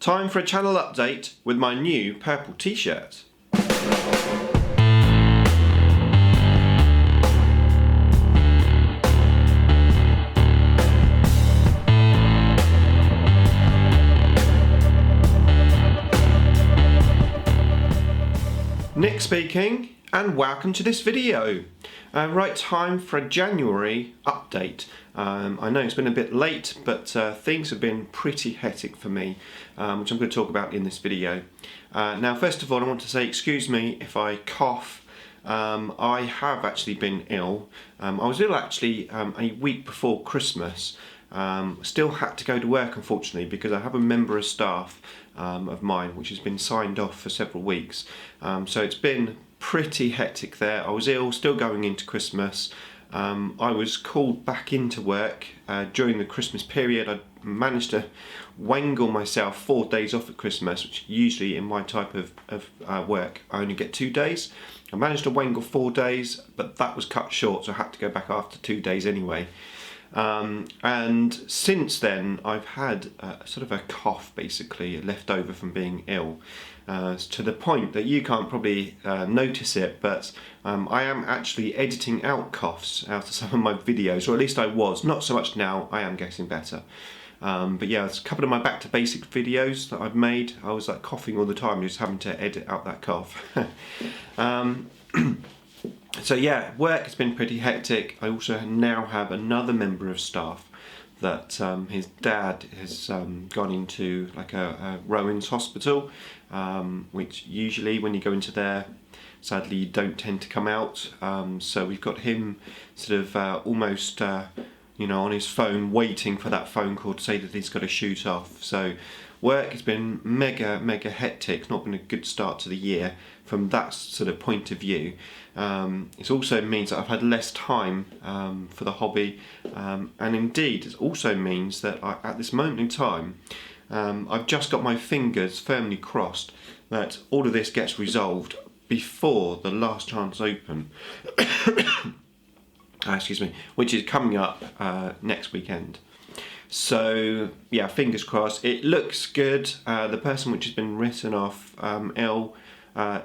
Time for a channel update with my new purple t-shirt. Nick speaking, and welcome to this video. Right, time for a January update. I know it's been a bit late, but things have been pretty hectic for me, which I'm going to talk about in this video. Now, first of all, I want to say excuse me if I cough. I have actually been ill. I was ill actually a week before Christmas. Still had to go to work, unfortunately, because I have a member of staff of mine which has been signed off for several weeks. So it's been pretty hectic there. I was ill, still going into Christmas. I was called back into work during the Christmas period. I managed to wangle myself 4 days off at Christmas, which usually in my type of work I only get 2 days. I managed to wangle 4 days, but that was cut short, so I had to go back after 2 days anyway. And since then I've had sort of a cough, basically left over from being ill, to the point that you can't probably notice it, but I am actually editing out coughs out of some of my videos, or at least I was. Not so much now, I am getting better. But yeah, it's a couple of my back to basic videos that I've made. I was like coughing all the time, just having to edit out that cough. So yeah, work has been pretty hectic. I also now have another member of staff that his dad has gone into like a Rowan's hospital, which usually when you go into there, sadly you don't tend to come out. So we've got him sort of almost you know, on his phone waiting for that phone call to say that he's got to shoot off. So work has been mega hectic. It's not been a good start to the year from that sort of point of view. It also means that I've had less time for the hobby, and indeed it also means that at this moment in time I've just got my fingers firmly crossed that all of this gets resolved before the Last Chance Open excuse me, which is coming up next weekend. So yeah, fingers crossed. It looks good. The person which has been written off ill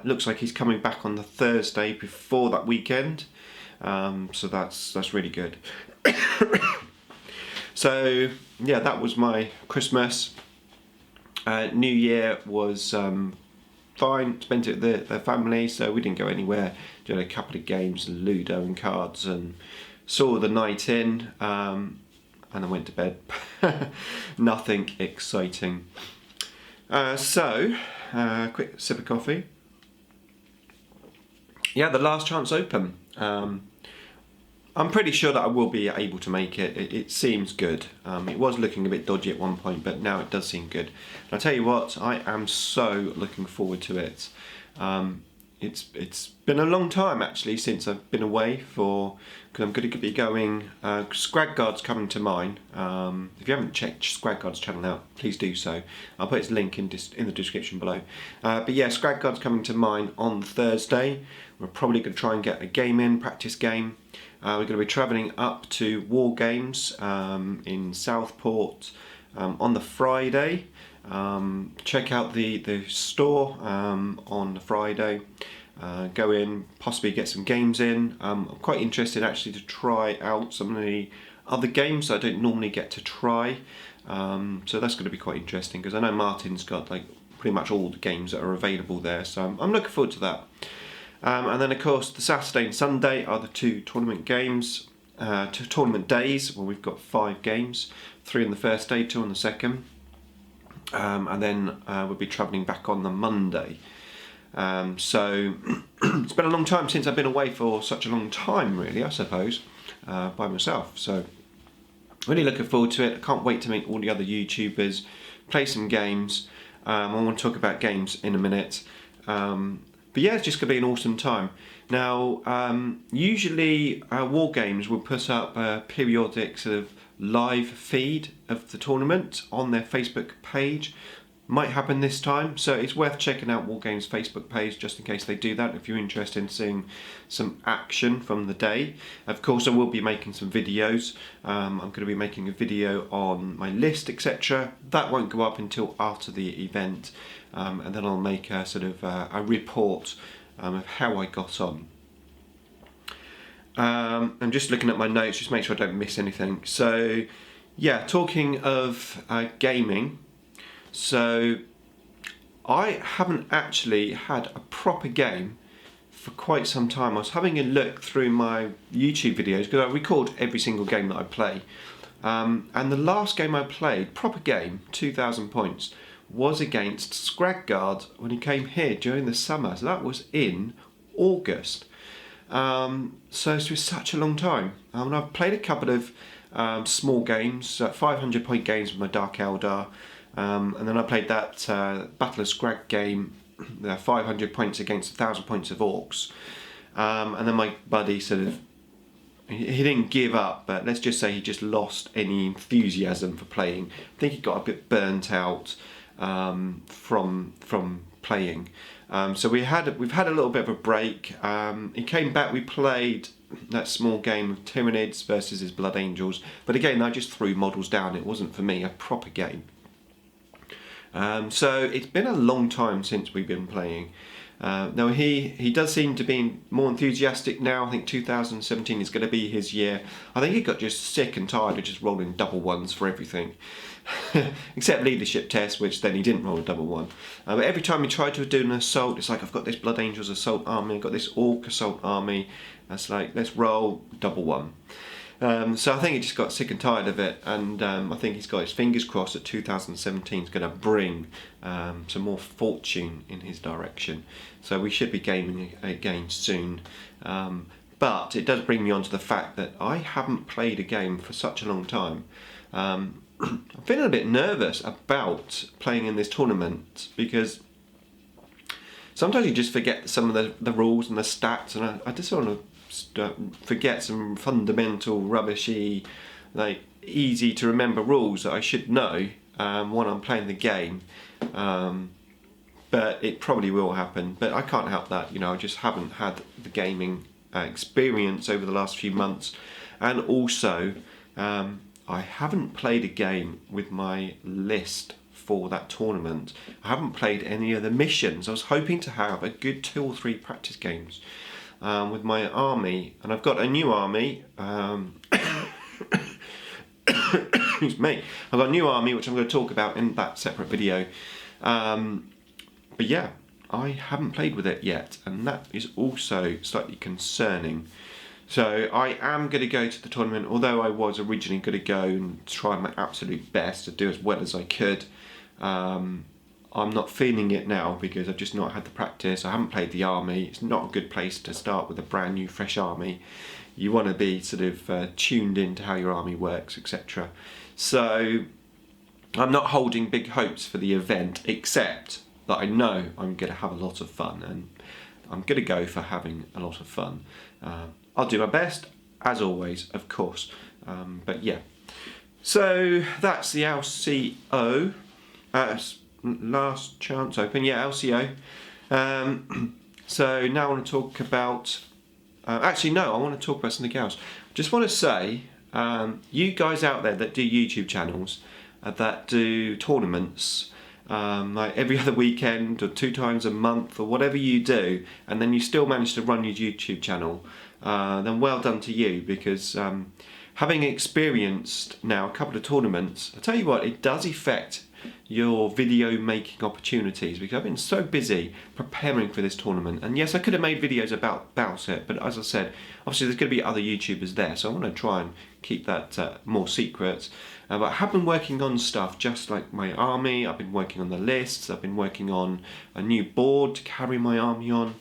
looks like he's coming back on the Thursday before that weekend. So that's really good. So yeah, that was my Christmas. New Year was fine. Spent it with the family, so we didn't go anywhere. Did a couple of games, Ludo and cards, and saw the night in. And I went to bed. Nothing exciting. So, quick sip of coffee. Yeah, the Last Chance Open. I'm pretty sure that I will be able to make it. It seems good. It was looking a bit dodgy at one point, but now it does seem good. And I'll tell you what, I am so looking forward to it. It's been a long time actually since I've been away because I'm going to be going. Scrag Guard's coming to mine. If you haven't checked Scrag Guard's channel out, please do so. I'll put its link in the description below. But yeah, Scrag Guard's coming to mine on Thursday. We're probably going to try and get a game in, practice game. We're going to be travelling up to WarGames in Southport on the Friday. Check out the store on the Friday. Go in, possibly get some games in. I'm quite interested actually to try out some of the other games that I don't normally get to try. So that's going to be quite interesting, because I know Martin's got like pretty much all the games that are available there. So I'm looking forward to that. And then of course the Saturday and Sunday are the two tournament games, two tournament days. Well, we've got 5 games, 3 on the first day, 2 on the second. And then we'll be travelling back on the Monday. So it's been a long time since I've been away for such a long time, really, I suppose, by myself. So really looking forward to it. I can't wait to meet all the other YouTubers, play some games. I want to talk about games in a minute. But yeah, it's just going to be an awesome time. Now, usually WarGames will put up a periodic sort of live feed of the tournament on their Facebook page. might happen this time, so it's worth checking out WarGames' Facebook page just in case they do that, if you're interested in seeing some action from the day. Of course, I will be making some videos. I'm going to be making a video on my list, etc. That won't go up until after the event, and then I'll make a sort of a report of how I got on. I'm just looking at my notes, just make sure I don't miss anything. So yeah, talking of gaming, so I haven't actually had a proper game for quite some time. I was having a look through my YouTube videos because I record every single game that I play, and the last game I played, proper game, 2,000 points, was against Scrag Guard when he came here during the summer. So that was in August. So it's been such a long time. I've played a couple of small games, 500 point games with my Dark Eldar, and then I played that Battle of Scrag game, 500 points against 1,000 points of Orcs, and then my buddy sort of, he didn't give up, but let's just say he just lost any enthusiasm for playing. I think he got a bit burnt out from playing. So we've had a little bit of a break. He came back, we played that small game of Tyranids versus his Blood Angels, but again I just threw models down. It wasn't for me a proper game. So it's been a long time since we've been playing. Now he does seem to be more enthusiastic now. I think 2017 is going to be his year. I think he got just sick and tired of just rolling double ones for everything. Except leadership tests, which then he didn't roll a double one. But every time he tried to do an assault, it's like, I've got this Blood Angels assault army, I've got this Orc assault army. That's like, let's roll double one. So I think he just got sick and tired of it, and I think he's got his fingers crossed that 2017 is going to bring some more fortune in his direction. So we should be gaming again soon. But it does bring me on to the fact that I haven't played a game for such a long time. I'm feeling a bit nervous about playing in this tournament because sometimes you just forget some of the rules and the stats, and I just want to forget some fundamental rubbishy, like easy to remember rules that I should know when I'm playing the game. But it probably will happen, but I can't help that. I just haven't had the gaming experience over the last few months, and also I haven't played a game with my list for that tournament. I haven't played any of the missions. I was hoping to have a good 2 or 3 practice games with my army, and I've got a new army. Excuse me. I've got a new army which I'm going to talk about in that separate video. But yeah, I haven't played with it yet, and that is also slightly concerning. So I am going to go to the tournament, although I was originally going to go and try my absolute best to do as well as I could. I'm not feeling it now because I've just not had the practice. I haven't played the army. It's not a good place to start with a brand new fresh army. You want to be sort of tuned into how your army works, etc. So I'm not holding big hopes for the event, except that I know I'm going to have a lot of fun, and I'm going to go for having a lot of fun. I'll do my best, as always, of course. But yeah. So that's the LCO. Last Chance Open. Yeah, LCO. So now I want to talk about... actually, no, I want to talk about something else. Just want to say, you guys out there that do YouTube channels, that do tournaments, like every other weekend or 2 times a month or whatever you do, and then you still manage to run your YouTube channel, then well done to you, because having experienced now a couple of tournaments, I tell you what, it does affect your video making opportunities, because I've been so busy preparing for this tournament. And yes, I could have made videos about it, but as I said, obviously there's going to be other YouTubers there, so I want to try and keep that more secret. But I have been working on stuff just like my army. I've been working on the lists. I've been working on a new board to carry my army on.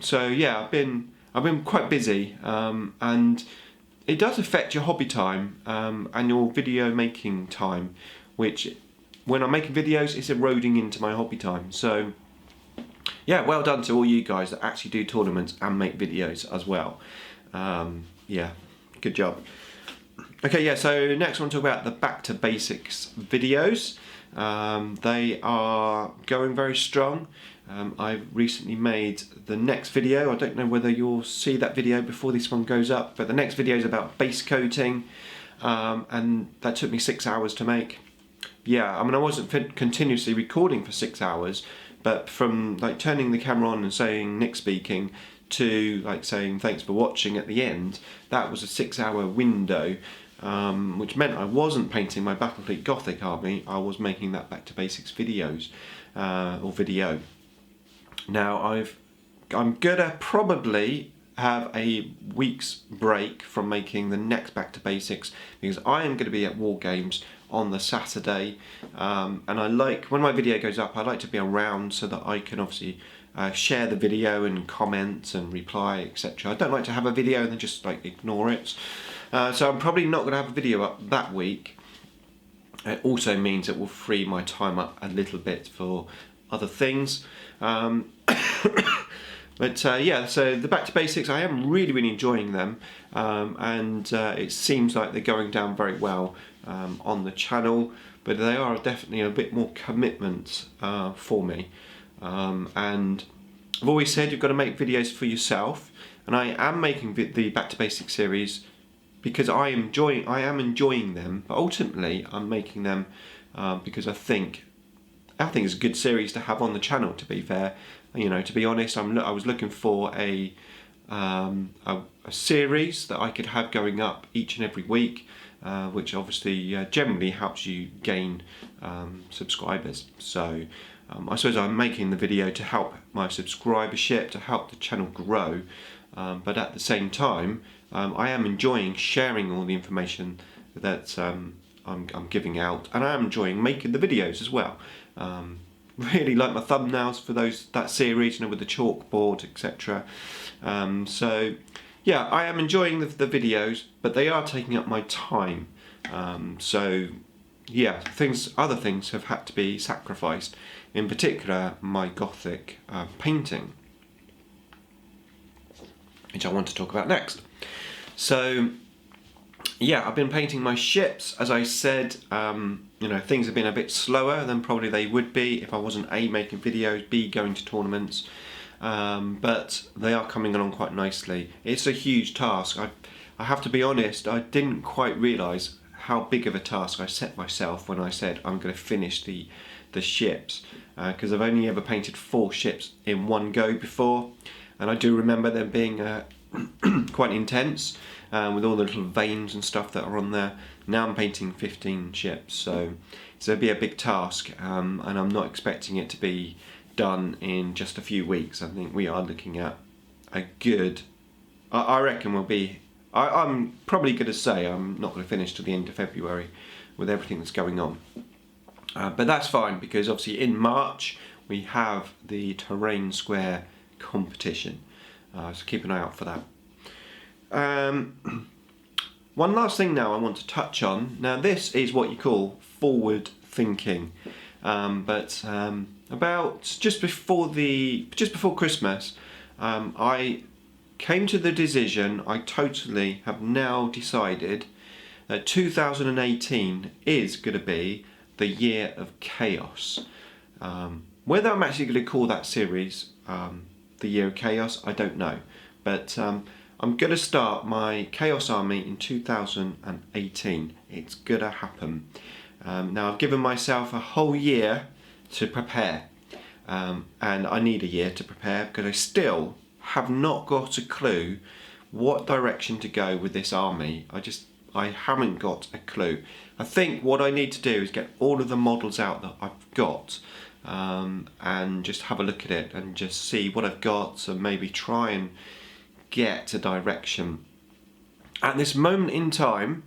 So yeah, I've been quite busy, and it does affect your hobby time and your video making time, which when I'm making videos, it's eroding into my hobby time. So yeah, well done to all you guys that actually do tournaments and make videos as well. Yeah, good job. Okay, yeah, so next I want to talk about the back to basics videos. They are going very strong. I've recently made the next video. I don't know whether you'll see that video before this one goes up, but the next video is about base coating, and that took me 6 hours to make. Yeah, I mean, I wasn't continuously recording for 6 hours, but from like turning the camera on and saying Nick speaking to like saying thanks for watching at the end, that was a 6 hour window, which meant I wasn't painting my Battle Fleet Gothic army, I was making that back to basics videos, or video. Now I'm gonna probably have a week's break from making the next back to basics, because I am going to be at WarGames on the Saturday, and I like, when my video goes up, I like to be around so that I can obviously share the video and comment and reply, etc. I don't like to have a video and then just like ignore it, so I'm probably not going to have a video up that week. It also means it will free my time up a little bit for other things. But yeah, so the back to basics, I am really enjoying them, and it seems like they're going down very well on the channel, but they are definitely a bit more commitment for me, and I've always said you've got to make videos for yourself, and I am making the back to basics series because I am enjoying them, but ultimately I'm making them because I think it's a good series to have on the channel, to be fair. You know, to be honest, I was looking for a series that I could have going up each and every week, which obviously generally helps you gain subscribers. So I suppose I'm making the video to help my subscribership, to help the channel grow, but at the same time I am enjoying sharing all the information that I'm giving out, and I am enjoying making the videos as well. Really like my thumbnails for that series, you know, with the chalkboard, etc. So yeah, I am enjoying the videos, but they are taking up my time. So yeah, other things have had to be sacrificed. In particular, my Gothic painting, which I want to talk about next. So yeah, I've been painting my ships, as I said. You know, things have been a bit slower than probably they would be if I wasn't A, making videos, B, going to tournaments, but they are coming along quite nicely. It's a huge task. I have to be honest, I didn't quite realise how big of a task I set myself when I said I'm going to finish the ships, because I've only ever painted 4 ships in one go before, and I do remember them being quite intense, with all the little veins and stuff that are on there. Now I'm painting 15 ships, so it'll be a big task, and I'm not expecting it to be done in just a few weeks. I think we are looking at a good, I reckon we'll be, I'm probably going to say I'm not going to finish till the end of February with everything that's going on. But that's fine, because obviously in March we have the Terrain Square competition, so keep an eye out for that. One last thing now I want to touch on. Now this is what you call forward thinking, but about just before Christmas, I came to the decision, I totally have now decided that 2018 is going to be the year of chaos. Whether I'm actually going to call that series the year of chaos, I don't know, but I'm going to start my Chaos Army in 2018. It's going to happen. Now I've given myself a whole year to prepare, and I need a year to prepare because I still have not got a clue what direction to go with this army. I haven't got a clue. I think what I need to do is get all of the models out that I've got, and just have a look at it and just see what I've got, and maybe try and get a direction. At this moment in time,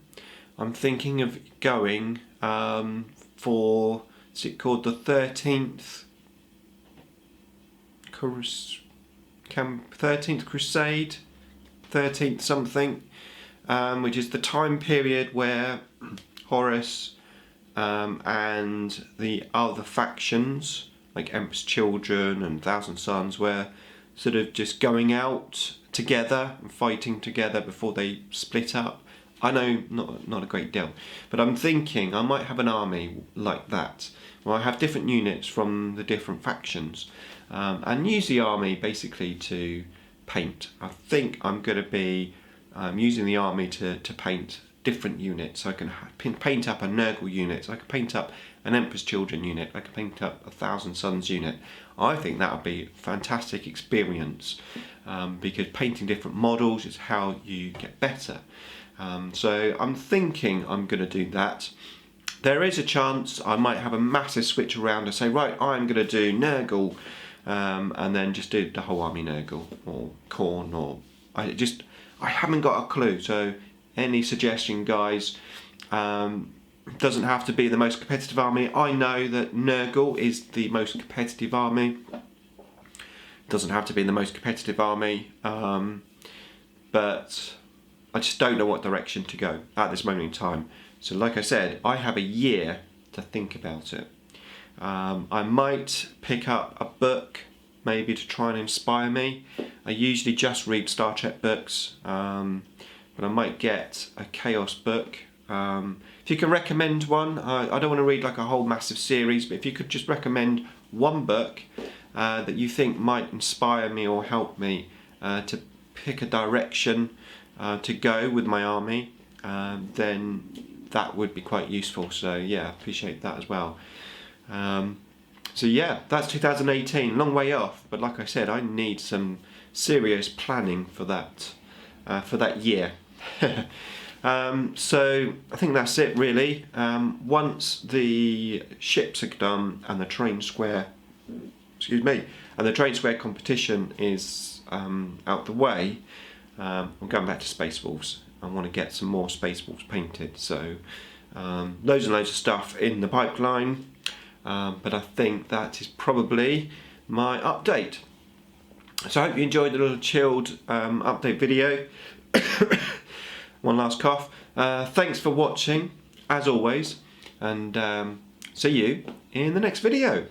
I'm thinking of going for, is it called the 13th Crusade, 13th something, which is the time period where Horus and the other factions like Emperor's Children and Thousand Sons were sort of just going out together and fighting together before they split up. I know not a great deal, but I'm thinking I might have an army like that, where I have different units from the different factions, and use the army basically to paint. I think I'm going to be using the army to paint different units. So I can paint up a Nurgle unit, so I can paint up an Emperor's Children unit, I can paint up a Thousand Suns unit. I think that would be a fantastic experience, because painting different models is how you get better. So I'm thinking I'm going to do that. There is a chance I might have a massive switch around and say, right, I'm going to do Nurgle, and then just do the whole army Nurgle or Khorne, or I haven't got a clue. So any suggestion, guys? Doesn't have to be the most competitive army. I know that Nurgle is the most competitive army. Doesn't have to be the most competitive army, but I just don't know what direction to go at this moment in time. So like I said, I have a year to think about it. I might pick up a book maybe to try and inspire me. I usually just read Star Trek books, but I might get a Chaos book. If you can recommend one, I don't want to read like a whole massive series, but if you could just recommend one book that you think might inspire me or help me to pick a direction to go with my army, then that would be quite useful. So yeah, appreciate that as well. So yeah, that's 2018, long way off, but like I said, I need some serious planning for that year. So I think that's it really. Once the ships are done and the train square, and the train square competition is out the way, I'm going back to Space Wolves. I want to get some more Space Wolves painted. So loads and loads of stuff in the pipeline, but I think that is probably my update. So I hope you enjoyed the little chilled update video. One last cough. Thanks for watching, as always, and see you in the next video.